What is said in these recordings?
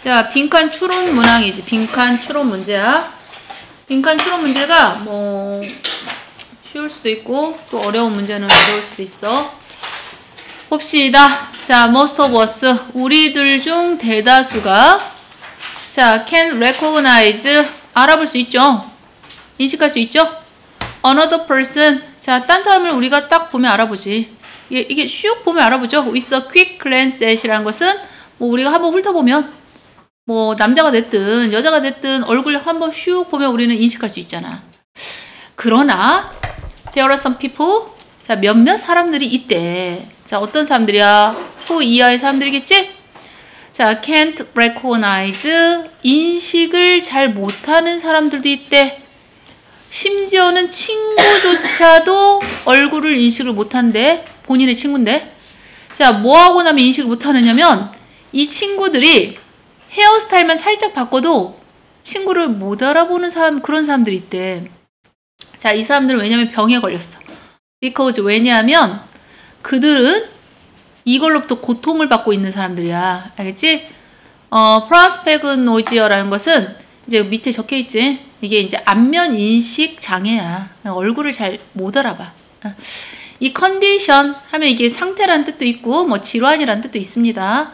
자, 빈칸 추론 문항이지. 빈칸 추론 문제야. 빈칸 추론 문제가 뭐 쉬울 수도 있고 또 어려운 문제는 어려울 수도 있어. 봅시다. 자, most of us, 우리들 중 대다수가 자, can recognize, 알아볼 수 있죠. 인식할 수 있죠. Another person, 자, 딴 사람을 우리가 딱 보면 알아보지. 이게 슉 보면 알아보죠. With a quick glance at이라는 것은 뭐 우리가 한번 훑어보면 뭐 남자가 됐든 여자가 됐든 얼굴 한번 슉 보면 우리는 인식할 수 있잖아. 그러나 there are some people, 자, 몇몇 사람들이 있대. 자, 어떤 사람들이야? 후 이하의 사람들이겠지? 자, can't recognize, 인식을 잘 못하는 사람들도 있대. 심지어는 친구조차도 얼굴을 인식을 못한대. 본인의 친구인데. 자, 뭐하고 나면 인식을 못하느냐면 이 친구들이 헤어스타일만 살짝 바꿔도 친구를 못 알아보는 사람, 그런 사람들이 있대. 자, 이 사람들은 왜냐면 병에 걸렸어. because, 왜냐하면 그들은 이걸로부터 고통을 받고 있는 사람들이야. 알겠지? 프라스페그노지어라는 것은 이제 밑에 적혀 있지. 이게 이제 안면 인식 장애야. 얼굴을 잘 못 알아봐. 이 컨디션 하면 이게 상태란 뜻도 있고 뭐 질환이란 뜻도 있습니다.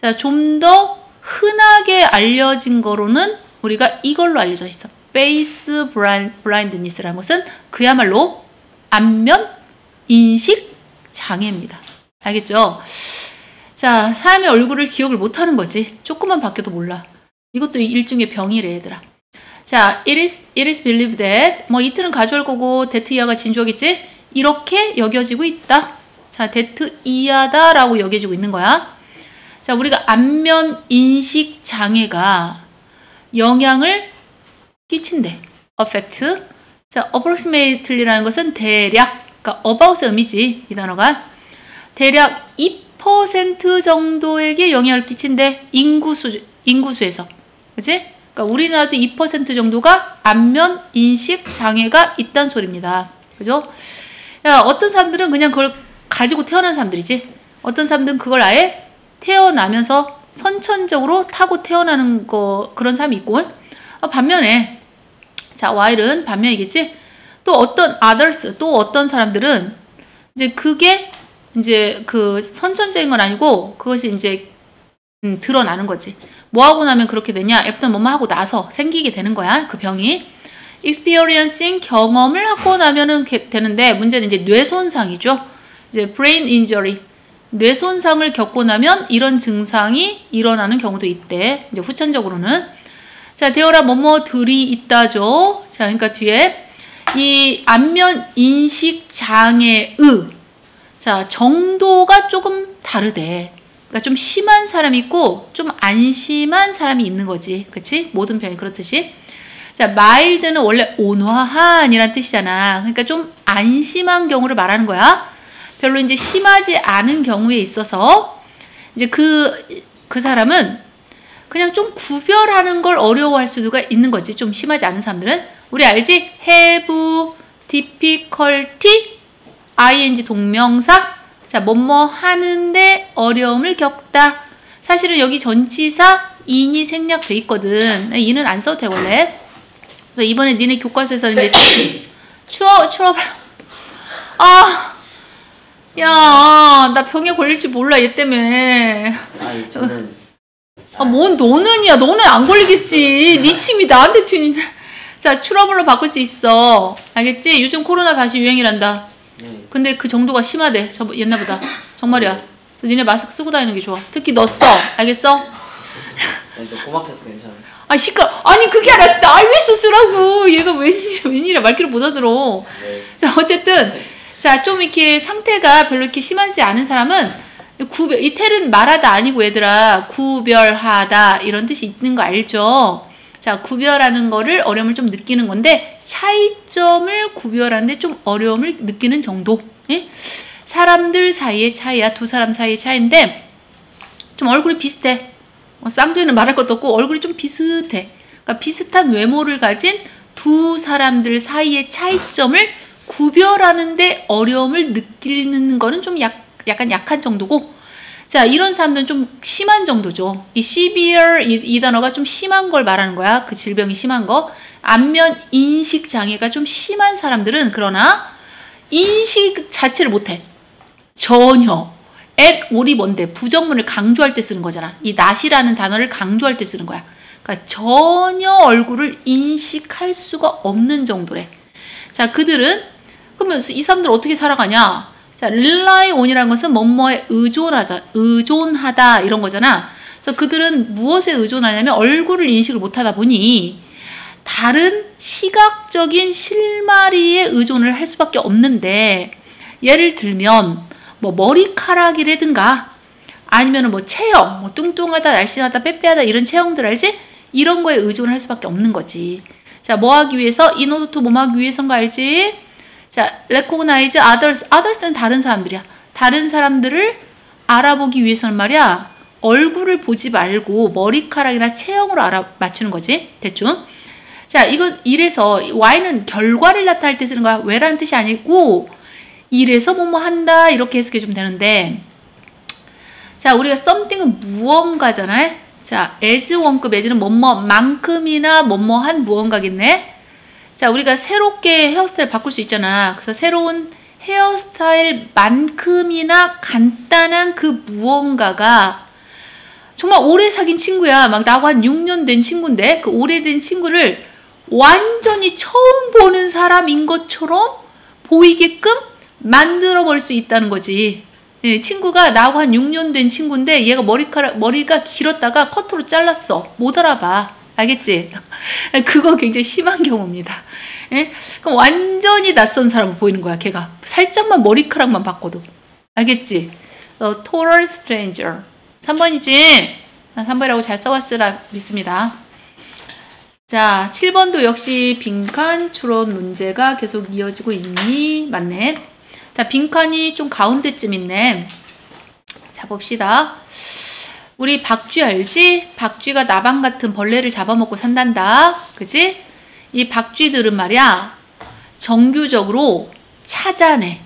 자, 좀 더 흔하게 알려진 거로는 우리가 이걸로 알려져 있어. face blindness라는 것은 그야말로 안면 인식 장애입니다. 알겠죠? 자, 사람의 얼굴을 기억을 못하는 거지. 조금만 바뀌어도 몰라. 이것도 일종의 병이래, 얘들아. 자, it is believed that, 뭐 이트는 가주할 거고 that 이하가 진주어겠지? 이렇게 여겨지고 있다. 자, that 이하다 라고 여겨지고 있는 거야. 자, 우리가 안면 인식 장애가 영향을 끼친대. affect. 자, approximately라는 것은 대략, 그러니까 about의 의미지, 이 단어가. 대략 2% 정도에게 영향을 끼친대. 인구수에서. 그치? 그러니까 우리나라도 2% 정도가 안면 인식 장애가 있다는 소리입니다. 그죠? 야, 어떤 사람들은 그냥 그걸 가지고 태어난 사람들이지. 어떤 사람들은 그걸 아예 태어나면서 선천적으로 타고 태어나는 거, 그런 사람이 있고. 반면에, 자, while은 반면이겠지? 또 어떤 others, 또 어떤 사람들은 이제 그게 이제 그 선천적인 건 아니고 그것이 이제 드러나는 거지. 뭐 하고 나면 그렇게 되냐? 애프터 뭐뭐 하고 나서 생기게 되는 거야. 그 병이. experiencing, 경험을 하고 나면은 되는데 문제는 이제 뇌손상이죠. 이제 brain injury, 뇌손상을 겪고 나면 이런 증상이 일어나는 경우도 있대. 이제 후천적으로는. 자, 되어라 뭐뭐들이 있다죠. 자, 그러니까 뒤에 이 안면 인식 장애의 자, 정도가 조금 다르대. 그러니까 좀 심한 사람이 있고 좀 안 심한 사람이 있는 거지. 그치? 모든 병이 그렇듯이. 자, mild는 원래 온화한이란 뜻이잖아. 그러니까 좀 안 심한 경우를 말하는 거야. 별로 이제 심하지 않은 경우에 있어서 이제 그 사람은 그냥 좀 구별하는 걸 어려워할 수가 있는 거지. 좀 심하지 않은 사람들은. 우리 알지? have, difficulty, ing 동명사. 자, 뭐뭐 하는데 어려움을 겪다. 사실은 여기 전치사 in이 생략돼 있거든. 이는 안 써도 돼, 원래. 그래서 이번에 니네 교과서에서 이제 추워. 야, 나 병에 걸릴지 몰라, 얘 때문에. 아니, 저는. 뭔 너는이야. 너는 안 걸리겠지. 네 침이 나한테 튀니. 자, 트러블로 바꿀 수 있어. 알겠지? 요즘 코로나 다시 유행이란다. 네. 근데 그 정도가 심하대. 옛날보다. 정말이야. 그래서 니네 마스크 쓰고 다니는 게 좋아. 특히 너 써. 알겠어? 아니, 저 고막해서 괜찮아. 아니, 그게 아니라 날 위해서 쓰라고. 얘가 웬일이야. 말귀를 못 알아들어. 네. 자, 어쨌든. 자, 좀 이렇게 상태가 별로 이렇게 심하지 않은 사람은 이 텔은 말하다 아니고 얘들아. 구별하다. 이런 뜻이 있는 거 알죠? 자, 구별하는 거를 어려움을 좀 느끼는 건데 차이점을 구별하는데 좀 어려움을 느끼는 정도. 예? 사람들 사이의 차이야. 두 사람 사이의 차이인데 좀 얼굴이 비슷해. 쌍둥이는 말할 것도 없고 얼굴이 좀 비슷해. 그러니까 비슷한 외모를 가진 두 사람들 사이의 차이점을 구별하는데 어려움을 느끼는 거는 좀 약간 약한 정도고, 자, 이런 사람들은 좀 심한 정도죠. 이 severe 이 단어가 좀 심한 걸 말하는 거야. 그 질병이 심한 거. 안면 인식 장애가 좀 심한 사람들은 그러나 인식 자체를 못해. 전혀. at all이 뭔데? 부정문을 강조할 때 쓰는 거잖아. 이 not이라는 단어를 강조할 때 쓰는 거야. 그러니까 전혀 얼굴을 인식할 수가 없는 정도래. 자, 그들은 그러면 이 사람들 어떻게 살아가냐? 자, rely on이라는 것은 뭐뭐에 의존하다 이런 거잖아. 그래서 그들은 무엇에 의존하냐면 얼굴을 인식을 못하다 보니 다른 시각적인 실마리에 의존을 할 수밖에 없는데, 예를 들면 뭐 머리카락이라든가 아니면 뭐 체형, 뭐 뚱뚱하다, 날씬하다, 빼빼하다 이런 체형들 알지? 이런 거에 의존을 할 수밖에 없는 거지. 자, 뭐 하기 위해서? in order to 뭐 하기 위해서인가 알지? 자, recognize others는 다른 사람들이야. 다른 사람들을 알아보기 위해서는 말이야. 얼굴을 보지 말고 머리카락이나 체형으로 맞추는 거지. 대충. 자, 이래서 y는 결과를 나타낼 때 쓰는 거야. 왜라는 뜻이 아니고 이래서 뭐뭐 한다 이렇게 해석해 주면 되는데, 자, 우리가 something은 무언가잖아요. 자, as 원급 as는 뭐뭐만큼이나 뭐뭐한 무언가겠네. 자, 우리가 새롭게 헤어스타일 바꿀 수 있잖아. 그래서 새로운 헤어스타일만큼이나 간단한 그 무언가가 정말 오래 사귄 친구야. 막 나하고 한 6년 된 친구인데 그 오래된 친구를 완전히 처음 보는 사람인 것처럼 보이게끔 만들어 버릴 수 있다는 거지. 예, 친구가 나하고 한 6년 된 친구인데 얘가 머리가 길었다가 커트로 잘랐어. 못 알아봐. 알겠지? 그거 굉장히 심한 경우입니다. 예? 그럼 완전히 낯선 사람을 보이는 거야. 걔가 살짝만 머리카락만 바꿔도. 알겠지? total stranger. 3번이지? 3번이라고 잘 써왔으라 믿습니다. 자, 7번도 역시 빈칸 추론 문제가 계속 이어지고 있니? 맞네. 자, 빈칸이 좀 가운데쯤 있네. 자, 봅시다. 우리 박쥐 알지? 박쥐가 나방 같은 벌레를 잡아먹고 산단다. 그치? 이 박쥐들은 말이야, 정규적으로 찾아내.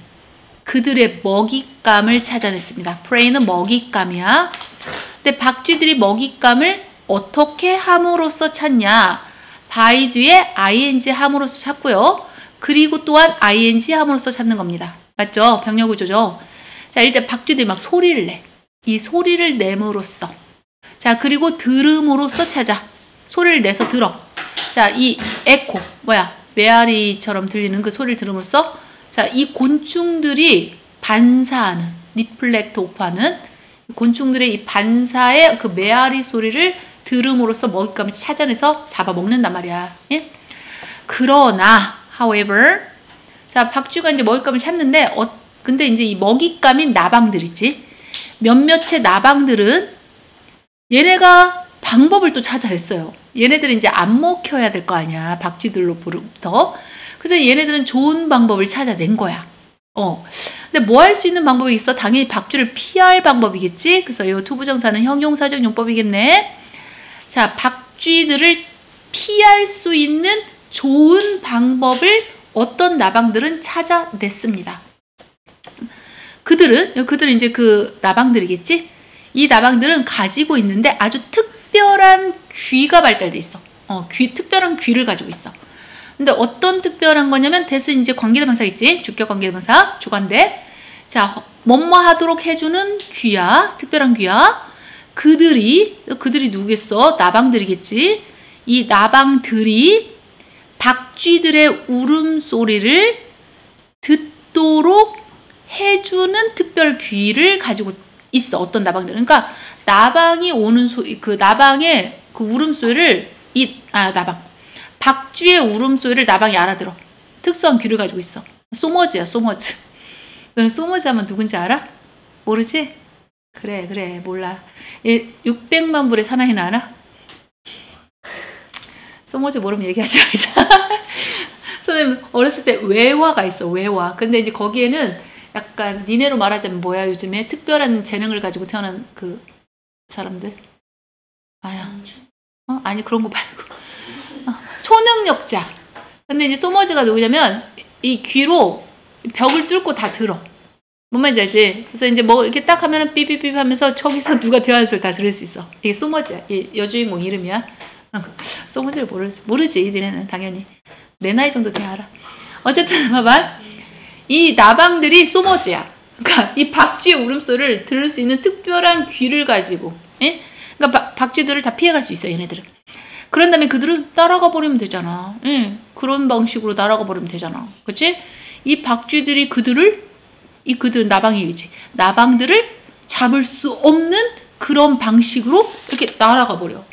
그들의 먹잇감을 찾아냈습니다. prey는 먹잇감이야. 근데 박쥐들이 먹잇감을 어떻게 함으로써 찾냐? by 뒤에 ing 함으로써 찾고요. 그리고 또한 ing 함으로써 찾는 겁니다. 맞죠? 병렬구조죠. 자, 일단 박쥐들이 막 소리를 내. 이 소리를 내므로써. 자, 그리고 들음으로써 찾아. 소리를 내서 들어. 자, 이 에코, 메아리처럼 들리는 그 소리를 들음으로써. 자, 이 곤충들이 반사하는, 리플렉트 오프하는 곤충들의 이 반사의 그 메아리 소리를 들음으로써 먹잇감을 찾아내서 잡아먹는단 말이야. 예? 그러나, however, 자, 박쥐가 이제 먹잇감을 찾는데, 근데 이제 이 먹잇감인 나방들 있지? 몇몇의 나방들은 얘네가 방법을 또 찾아냈어요. 얘네들은 이제 안 먹혀야 될 거 아니야. 박쥐들로부터. 그래서 얘네들은 좋은 방법을 찾아낸 거야. 근데 뭐 할 수 있는 방법이 있어? 당연히 박쥐를 피할 방법이겠지? 그래서 이 투부정사는 형용사적 용법이겠네. 자, 박쥐들을 피할 수 있는 좋은 방법을 어떤 나방들은 찾아냈습니다. 그들은 이제 그 나방들이겠지? 이 나방들은 가지고 있는데 아주 특별한 귀가 발달돼 있어. 특별한 귀를 가지고 있어. 근데 어떤 특별한 거냐면, 대신 이제 관계대명사 있지? 주격 관계대명사, 주관대. 자, 뭐뭐 하도록 해주는 귀야. 특별한 귀야. 그들이 누구겠어? 나방들이겠지? 이 나방들이 박쥐들의 울음소리를 듣도록 해주는 특별 귀를 가지고 있어. 어떤 나방들은. 그러니까 나방이 오는 그 나방의 그 울음소리를 박쥐의 울음소리를 나방이 알아들어. 특수한 귀를 가지고 있어. 소머즈야, 소머즈. 너는 소머즈 하면 누군지 알아? 모르지? 그래, 몰라. 얘 600만 불의 사나이는 알아? 소머즈 모르면 얘기하지 말자. 선생님, 어렸을 때 외화가 있어, 외화. 근데 이제 거기에는 약간, 니네로 말하자면 뭐야, 요즘에? 특별한 재능을 가지고 태어난 그 사람들? 아니, 그런 거 말고. 초능력자. 근데 이제 소머즈가 누구냐면, 이 귀로 벽을 뚫고 다 들어. 뭔 말인지 알지? 그래서 이제 뭐 이렇게 딱 하면은 삐삐삐 하면서 저기서 누가 대화하는 소리 다 들을 수 있어. 이게 소머지야. 이 여주인공 이름이야. 소머지를 모르지 니네는 당연히. 내 나이 정도 돼야 알아. 어쨌든 봐봐. 이 나방들이 소머지야. 그러니까 이 박쥐의 울음소리를 들을 수 있는 특별한 귀를 가지고, 예? 그러니까 박쥐들을 다 피해갈 수 있어 얘네들은. 그런 다음에 그들은 따라가 버리면 되잖아. 예? 그런 방식으로 날아가 버리면 되잖아. 그렇지? 이 박쥐들이 그들 나방이겠지. 나방들을 잡을 수 없는 그런 방식으로 이렇게 날아가 버려.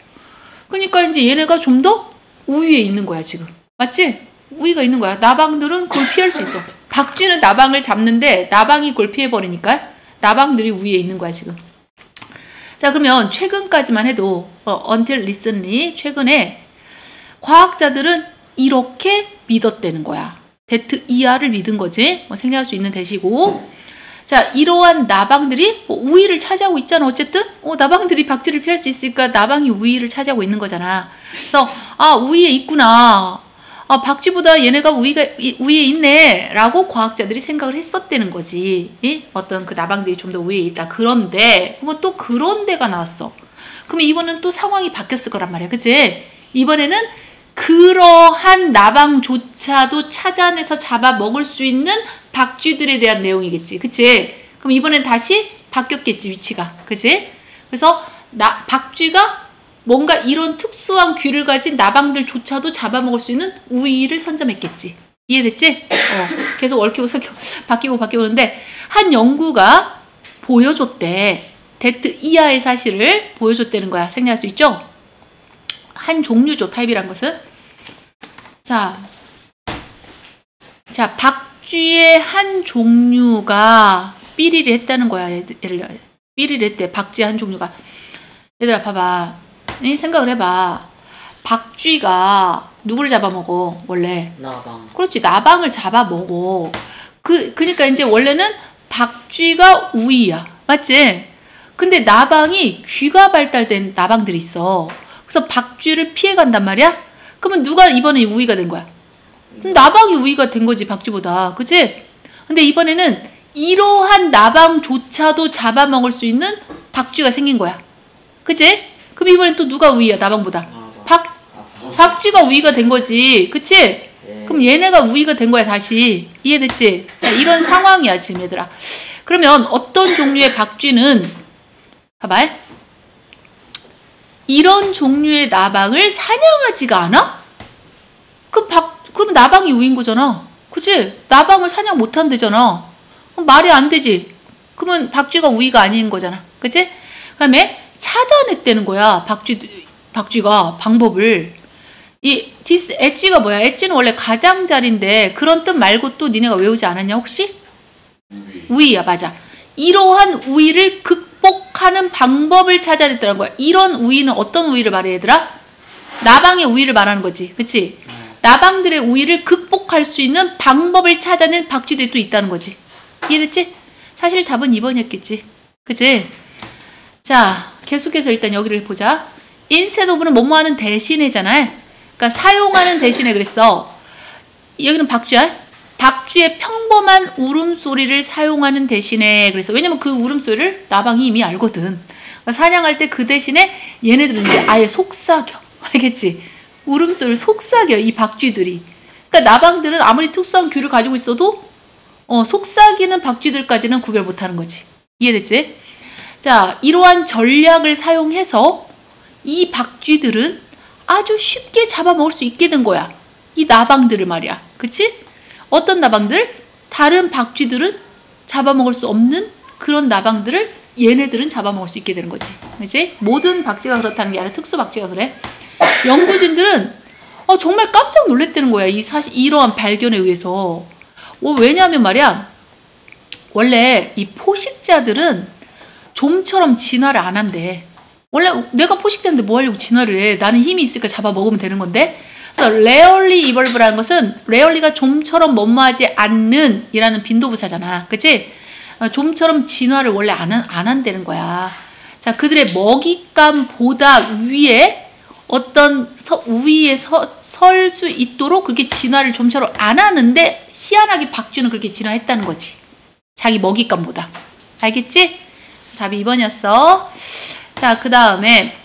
그러니까 이제 얘네가 좀 더 우위에 있는 거야 지금. 맞지? 우위가 있는 거야. 나방들은 그걸 피할 수 있어. 박쥐는 나방을 잡는데 나방이 그걸 피해버리니까 나방들이 위에 있는 거야 지금. 자, 그러면 최근까지만 해도 until recently, 최근에 과학자들은 이렇게 믿었다는 거야. 데트 이하를 믿은 거지. 생략할 수 있는 대시고. 자, 이러한 나방들이 우위를 차지하고 있잖아. 어쨌든 나방들이 박쥐를 피할 수 있으니까 나방이 우위를 차지하고 있는 거잖아. 그래서 우위에 있구나. 박쥐보다 얘네가 우위에 있네 라고 과학자들이 생각을 했었다는 거지. 어떤 그 나방들이 좀 더 우위에 있다. 그런데 뭐 또 그런 데가 나왔어. 그러면 이번엔 또 상황이 바뀌었을 거란 말이야. 그치? 이번에는 그러한 나방조차도 찾아내서 잡아먹을 수 있는 박쥐들에 대한 내용이겠지. 그치? 그럼 이번엔 다시 바뀌었겠지, 위치가. 그치? 그래서 박쥐가 뭔가 이런 특수한 귀를 가진 나방들조차도 잡아먹을 수 있는 우위를 선점했겠지. 이해됐지? 계속 얽히고 설키고 바뀌고 오는데 한 연구가 보여줬대. 데트 이하의 사실을 보여줬다는 거야. 생략할 수 있죠? 한 종류죠. 타입이란 것은. 자, 박쥐의 한 종류가 삐리리 했다는 거야. 삐리리 했대. 박쥐의 한 종류가. 얘들아 봐봐. 생각을 해봐. 박쥐가 누구를 잡아먹어? 원래. 나방. 그렇지. 나방을 잡아먹어. 그러니까 이제 원래는 박쥐가 우위야. 맞지? 근데 나방이 귀가 발달된 나방들이 있어. 그래서 박쥐를 피해간단 말이야? 그러면 누가 이번에 우위가 된 거야? 나방이 우위가 된 거지, 박쥐보다. 그치? 근데 이번에는 이러한 나방조차도 잡아먹을 수 있는 박쥐가 생긴 거야. 그치? 그럼 이번엔 또 누가 우위야, 나방보다? 박쥐가 우위가 된 거지. 그치? 네. 그럼 얘네가 우위가 된 거야, 다시. 이해됐지? 자, 이런 상황이야, 지금 얘들아. 그러면 어떤 종류의 박쥐는, 봐봐. 이런 종류의 나방을 사냥하지가 않아? 그럼 나방이 우위인 거잖아. 그치? 나방을 사냥 못 한대잖아. 그럼 말이 안 되지. 그러면 박쥐가 우위가 아닌 거잖아. 그치? 그 다음에 찾아냈다는 거야. 박쥐가 방법을. this 엣지가 뭐야? 엣지는 원래 가장자리인데 그런 뜻 말고 또 니네가 외우지 않았냐 혹시? 우위야. 맞아. 이러한 우위를 극복하는 방법을 찾아냈다는 거야. 이런 우위는 어떤 우위를 말해 얘들아? 나방의 우위를 말하는 거지. 그치? 나방들의 우위를 극복할 수 있는 방법을 찾아낸 박쥐들이 또 있다는 거지. 이해됐지? 사실 답은 2번이었겠지. 그치? 자, 계속해서 일단 여기를 보자. instead of는 뭐뭐하는 대신에잖아. 그러니까 사용하는 대신에 그랬어. 여기는 박쥐야. 박쥐의 평범한 울음소리를 사용하는 대신에 그랬어. 왜냐면 그 울음소리를 나방이 이미 알거든. 그러니까 사냥할 때 그 대신에 얘네들은 이제 아예 속삭여. 알겠지? 울음소리를 속삭여, 이 박쥐들이. 그러니까 나방들은 아무리 특수한 귀를 가지고 있어도 속삭이는 박쥐들까지는 구별 못하는 거지. 이해됐지? 자, 이러한 전략을 사용해서 이 박쥐들은 아주 쉽게 잡아먹을 수 있게 된 거야. 이 나방들을 말이야. 그치? 어떤 나방들? 다른 박쥐들은 잡아먹을 수 없는 그런 나방들을 얘네들은 잡아먹을 수 있게 되는 거지. 그치? 모든 박쥐가 그렇다는 게 아니라 특수 박쥐가 그래. 연구진들은 정말 깜짝 놀랐다는 거야. 이러한 발견에 의해서. 왜냐하면 말이야. 원래 이 포식자들은 좀처럼 진화를 안 한대. 원래 내가 포식자인데 뭐 하려고 진화를 해. 나는 힘이 있으니까 잡아먹으면 되는 건데. 그래서 rarely evolve라는 것은 rarely가 좀처럼 뭐뭐하지 않는 이라는 빈도부사잖아. 그치? 좀처럼 진화를 원래 안 한다는 거야. 자, 그들의 먹잇감보다 위에 어떤 우위에 설 수 있도록 그렇게 진화를 좀처럼 안 하는데 희한하게 박쥐는 그렇게 진화했다는 거지. 자기 먹잇감보다. 알겠지? 답이 2번이었어. 자, 그 다음에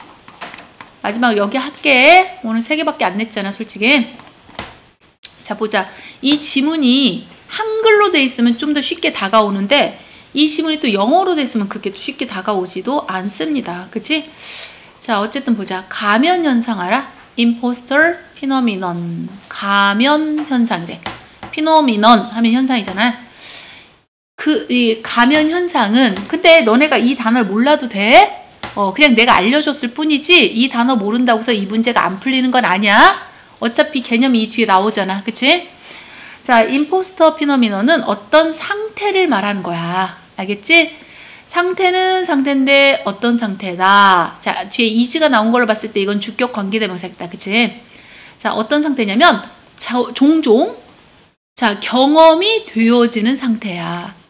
마지막 여기 할게. 오늘 3개밖에 안 냈잖아, 솔직히. 자, 보자. 이 지문이 한글로 돼 있으면 좀 더 쉽게 다가오는데 이 지문이 또 영어로 돼 있으면 그렇게 쉽게 다가오지도 않습니다. 그치? 자, 어쨌든 보자. 가면 현상 알아? imposter phenomenon. 가면 현상이래. phenomenon 하면 현상이잖아. 이 가면 현상은 근데 너네가 이 단어를 몰라도 돼? 그냥 내가 알려줬을 뿐이지 이 단어 모른다고 해서 이 문제가 안 풀리는 건 아니야. 어차피 개념이 이 뒤에 나오잖아. 그치? 자, 임포스터 피노미넌은 어떤 상태를 말하는 거야. 알겠지? 상태는 상태인데 어떤 상태다. 자, 뒤에 is가 나온 걸로 봤을 때 이건 주격 관계대명사겠다. 그치? 자, 어떤 상태냐면 종종 자, 경험이 되어지는 상태야.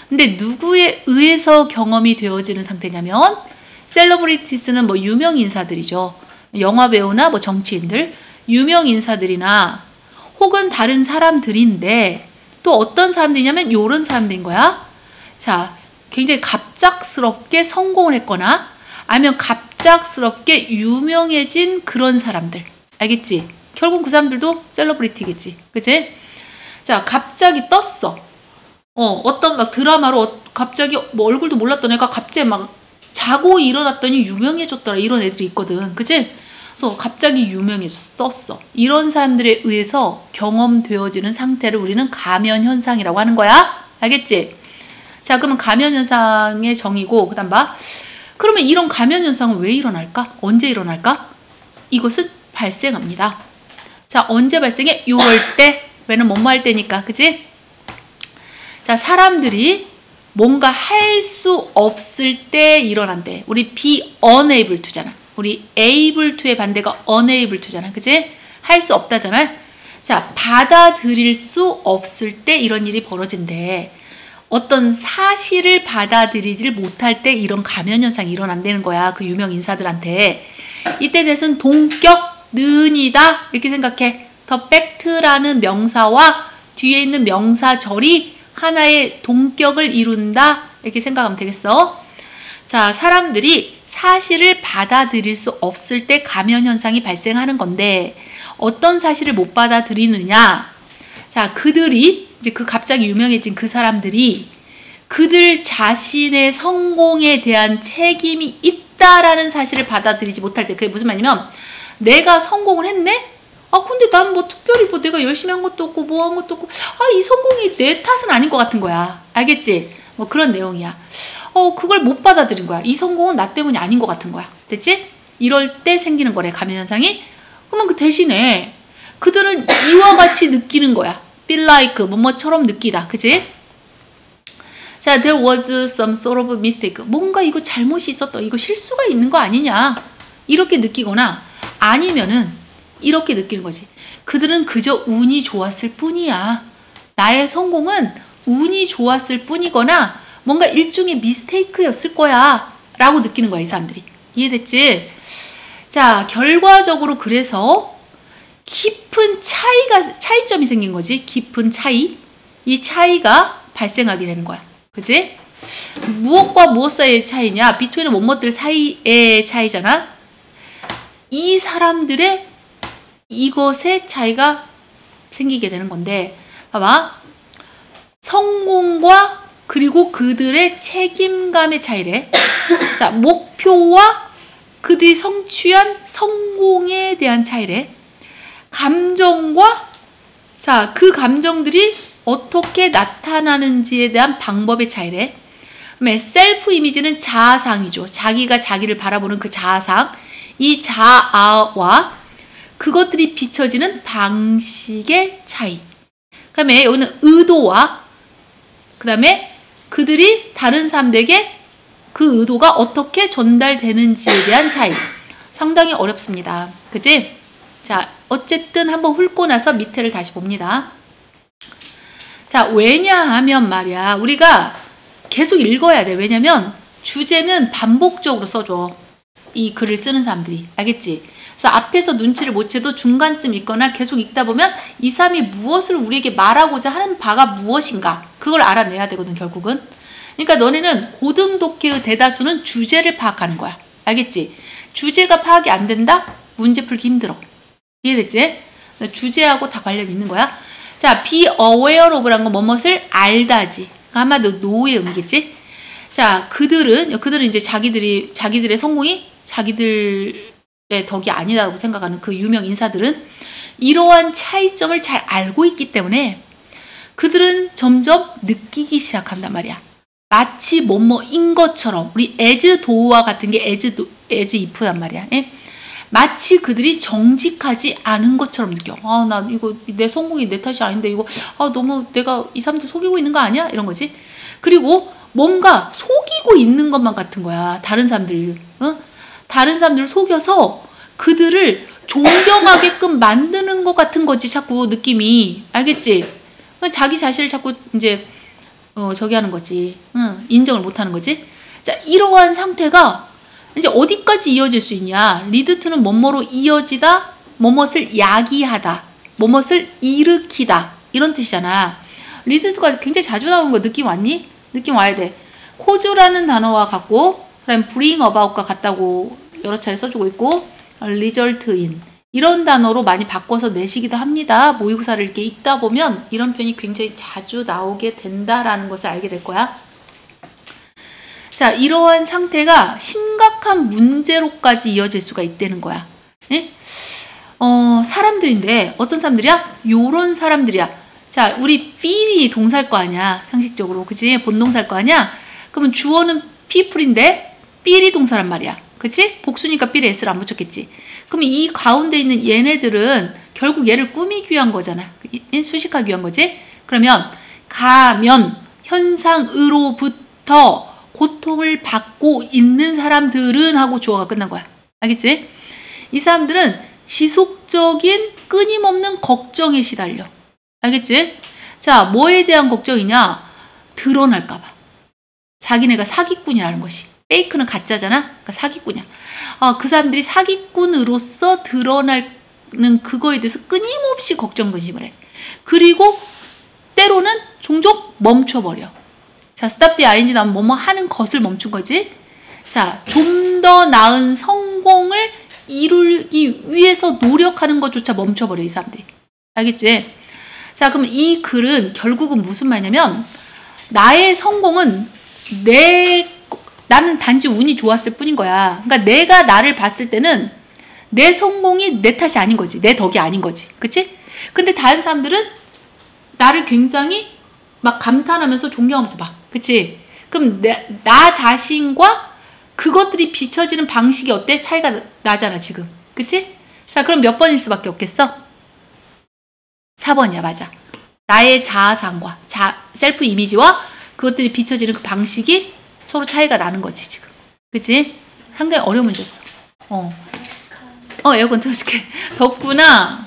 근데 누구에 의해서 경험이 되어지는 상태냐면 셀러브리티스는 뭐 유명 인사들이죠. 영화 배우나 뭐 정치인들, 유명 인사들이나 혹은 다른 사람들인데 또 어떤 사람들이냐면 요런 사람들인 거야. 자, 굉장히 갑작스럽게 성공을 했거나 아니면 갑작스럽게 유명해진 그런 사람들. 알겠지? 결국 그 사람들도 셀러브리티겠지. 그치? 자, 갑자기 떴어. 어떤 막 드라마로 갑자기 뭐 얼굴도 몰랐던 애가 갑자기 막 자고 일어났더니 유명해졌더라. 이런 애들이 있거든. 그치? 그래서 갑자기 유명해졌어. 떴어. 이런 사람들에 의해서 경험되어지는 상태를 우리는 가면현상이라고 하는 거야. 알겠지? 자, 그러면 가면현상의 정의고, 그 다음 봐. 그러면 이런 가면현상은 왜 일어날까? 언제 일어날까? 이것은 발생합니다. 자, 언제 발생해? 요럴 때. 왜냐면 뭐뭐 할 때니까. 그치? 자, 사람들이 뭔가 할 수 없을 때 일어난대. 우리 be unable to잖아. 우리 able to의 반대가 unable to잖아. 그치? 할 수 없다잖아. 자, 받아들일 수 없을 때 이런 일이 벌어진대. 어떤 사실을 받아들이질 못할 때 이런 가면현상이 일어난다는 거야. 그 유명 인사들한테. 이때 대해서는 동격, 는이다. 이렇게 생각해. 더 팩트라는 명사와 뒤에 있는 명사절이 하나의 동격을 이룬다. 이렇게 생각하면 되겠어. 자, 사람들이 사실을 받아들일 수 없을 때 가면현상이 발생하는 건데 어떤 사실을 못 받아들이느냐. 자, 그들이 이제 그 갑자기 유명해진 그 사람들이 그들 자신의 성공에 대한 책임이 있다라는 사실을 받아들이지 못할 때 그게 무슨 말이냐면 내가 성공을 했네? 근데 난 뭐 특별히 뭐 내가 열심히 한 것도 없고 뭐 한 것도 없고 이 성공이 내 탓은 아닌 것 같은 거야. 알겠지? 뭐 그런 내용이야. 그걸 못 받아들인 거야. 이 성공은 나 때문이 아닌 것 같은 거야. 됐지? 이럴 때 생기는 거래, 가면현상이. 그러면 그 대신에 그들은 이와 같이 느끼는 거야. feel like 뭐뭐처럼 느끼다. 그치? 자, there was some sort of mistake. 뭔가 이거 잘못이 있었다. 이거 실수가 있는 거 아니냐. 이렇게 느끼거나 아니면은 이렇게 느끼는 거지. 그들은 그저 운이 좋았을 뿐이야. 나의 성공은 운이 좋았을 뿐이거나 뭔가 일종의 미스테이크였을 거야 라고 느끼는 거야, 이 사람들이. 이해됐지? 자, 결과적으로 그래서 깊은 차이점이 생긴 거지. 깊은 차이. 이 차이가 발생하게 되는 거야. 그치? 무엇과 무엇 사이의 차이냐? between은 뭐뭐들 사이의 차이잖아. 이 사람들의 이것의 차이가 생기게 되는 건데, 봐봐. 성공과 그리고 그들의 책임감의 차이래. 자, 목표와 그들이 성취한 성공에 대한 차이래. 감정과 자, 그 감정들이 어떻게 나타나는지에 대한 방법의 차이래. 그다음에 셀프 이미지는 자아상이죠. 자기가 자기를 바라보는 그 자아상. 이 자아와 그것들이 비춰지는 방식의 차이. 그 다음에 여기는 의도와 그 다음에 그들이 다른 사람들에게 그 의도가 어떻게 전달되는지에 대한 차이. 상당히 어렵습니다. 그치? 자, 어쨌든 한번 훑고 나서 밑에를 다시 봅니다. 자, 왜냐하면 말이야. 우리가 계속 읽어야 돼. 왜냐면 주제는 반복적으로 써줘. 이 글을 쓰는 사람들이. 알겠지? 그래서 앞에서 눈치를 못 채도 중간쯤 읽거나 계속 읽다 보면 이 사람이 무엇을 우리에게 말하고자 하는 바가 무엇인가. 그걸 알아내야 되거든, 결국은. 그러니까 너네는 고등 독해의 대다수는 주제를 파악하는 거야. 알겠지? 주제가 파악이 안 된다? 문제 풀기 힘들어. 이해됐지? 주제하고 다 관련 있는 거야. 자, be aware of라는 건 뭐뭇을 알다지. 그러니까 한마디로 노의 의미겠지? 자, 그들은 이제 자기들의 성공이 자기들의 덕이 아니라고 생각하는 그 유명 인사들은 이러한 차이점을 잘 알고 있기 때문에 그들은 점점 느끼기 시작한단 말이야. 마치 뭐뭐인 것처럼. 우리 as do와 같은 게 as if란 말이야. 예? 마치 그들이 정직하지 않은 것처럼 느껴. 아, 나 이거 내 성공이 내 탓이 아닌데 이거 너무 내가 이 사람들 속이고 있는 거 아니야? 이런 거지. 그리고 뭔가 속이고 있는 것만 같은 거야. 다른 사람들. 다른 사람들을 속여서 그들을 존경하게끔 만드는 것 같은 거지. 자꾸 느낌이. 알겠지? 자기 자신을 자꾸 이제 저기 하는 거지. 인정을 못 하는 거지. 자, 이러한 상태가 이제 어디까지 이어질 수 있냐? lead to는 뭐뭐로 이어지다, 뭐뭇을 야기하다, 뭐뭇을 일으키다. 이런 뜻이잖아. lead to가 굉장히 자주 나오는 거 느낌 왔니? 느낌 와야 돼. caus라는 단어와 같고, 그다음 bring about과 같다고 여러 차례 써주고 있고, result in. 이런 단어로 많이 바꿔서 내시기도 합니다. 모의고사를 이렇게 읽다 보면 이런 표현이 굉장히 자주 나오게 된다라는 것을 알게 될 거야. 자, 이러한 상태가 심각한 문제로까지 이어질 수가 있다는 거야. 예? 사람들인데 어떤 사람들이야? 요런 사람들이야. 자, 우리 feel이 동사일 거 아니야. 상식적으로. 그치? 본동사일 거 아니야? 그러면 주어는 people인데 feel이 동사란 말이야. 그치? 복수니까 feel에 s를 안 붙였겠지. 그럼 이 가운데 있는 얘네들은 결국 얘를 꾸미기 위한 거잖아. 수식하기 위한 거지? 그러면 가면 현상으로부터 고통을 받고 있는 사람들은 하고 주어가 끝난 거야. 알겠지? 이 사람들은 지속적인 끊임없는 걱정에 시달려. 알겠지? 자, 뭐에 대한 걱정이냐? 드러날까 봐. 자기네가 사기꾼이라는 것이. 페이크는 가짜잖아? 그러니까 사기꾼이야. 그 사람들이 사기꾼으로서 드러나는 그거에 대해서 끊임없이 걱정 근심을 해. 그리고 때로는 종종 멈춰버려. 자, stop the ing 나오면 뭐뭐 하는 것을 멈춘 거지. 자, 좀 더 나은 성공을 이루기 위해서 노력하는 것조차 멈춰버려, 이 사람들이. 알겠지? 자, 그럼 이 글은 결국은 무슨 말이냐면 나의 성공은 나는 단지 운이 좋았을 뿐인 거야. 그러니까 내가 나를 봤을 때는 내 성공이 내 탓이 아닌 거지. 내 덕이 아닌 거지. 그치? 근데 다른 사람들은 나를 굉장히 막 감탄하면서 존경하면서 봐. 그치? 그럼 나 자신과 그것들이 비춰지는 방식이 어때? 차이가 나잖아, 지금. 그치? 자, 그럼 몇 번일 수밖에 없겠어? 4번이야, 맞아. 나의 자아상과 셀프 이미지와 그것들이 비춰지는 그 방식이 서로 차이가 나는 거지, 지금. 그치? 상당히 어려운 문제였어. 에어컨 틀어줄게. 덥구나.